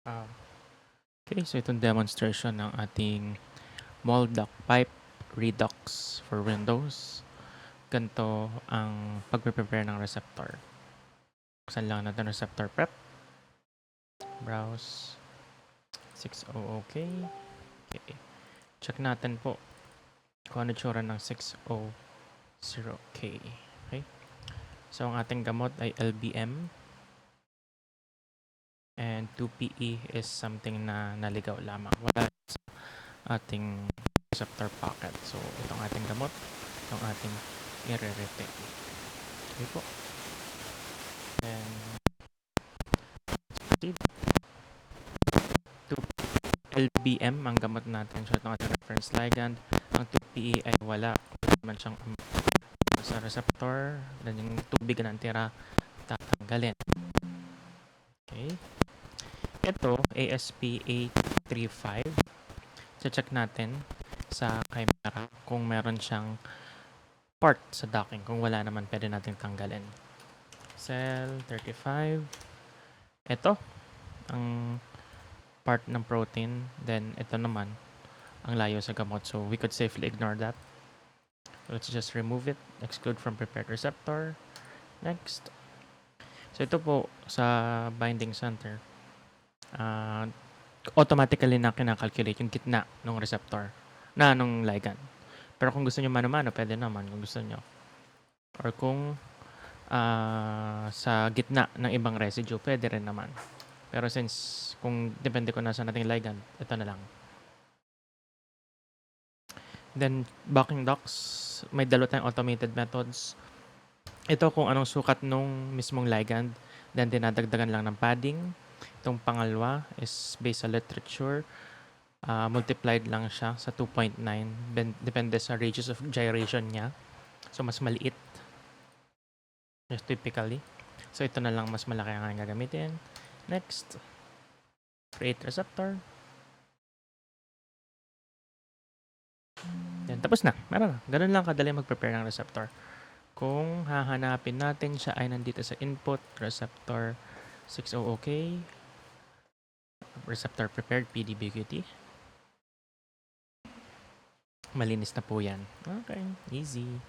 Ah, okay, so itong demonstration ng ating Moldoc Pipe Redux for Windows. Ganito ang pagpe-prepare ng receptor. Buksan lang natin receptor prep. Browse. 60 okay. Okay. Check natin po kung ano tsura ng 600K. Okay. So ang ating gamot ay LBM. And 2PE is something na naligaw lamang. Wala sa ating receptor pocket. So, itong ating gamot, itong ating i-retake. Okay po. And, proceed. 2LBM ang gamot natin. So, itong ating reference ligand. Ang 2PE ay wala. Wala naman siyang sa receptor. Then, yung tubig na tira, tatanggalin. Okay. Ito, ASP835. Check natin sa Chimera kung meron siyang part sa docking. Kung wala naman, pwede natin tanggalin. Cell 35. Ito, ang part ng protein. Then, ito naman, ang layo sa gamot. So, we could safely ignore that. So, let's just remove it. Exclude from prepared receptor. Next. So, ito po sa binding center. Automatically na kinakalculate yung gitna ng receptor na nung ligand. Pero kung gusto nyo mano-mano, pwede naman kung gusto nyo. Or kung sa gitna ng ibang residue, pwede rin naman. Pero since kung depende ko na sa nating ligand, ito na lang. Then, backing docs, may dalawa tayong automated methods. Ito kung anong sukat nung mismong ligand, then dinadagdagan lang ng padding. Itong pangalawa is based sa literature. Multiplied lang siya sa 2.9. Depende sa radius of gyration niya. So, mas maliit. Just typically. So, ito na lang mas malaki ang gagamitin. Next. Create receptor. Yan, tapos na. Meron na. Ganun lang kadali mag-prepare ng receptor. Kung hahanapin natin siya ay nandito sa input, receptor 60OK. Receptor prepared, PDBQT. Malinis na po yan. Okay, easy.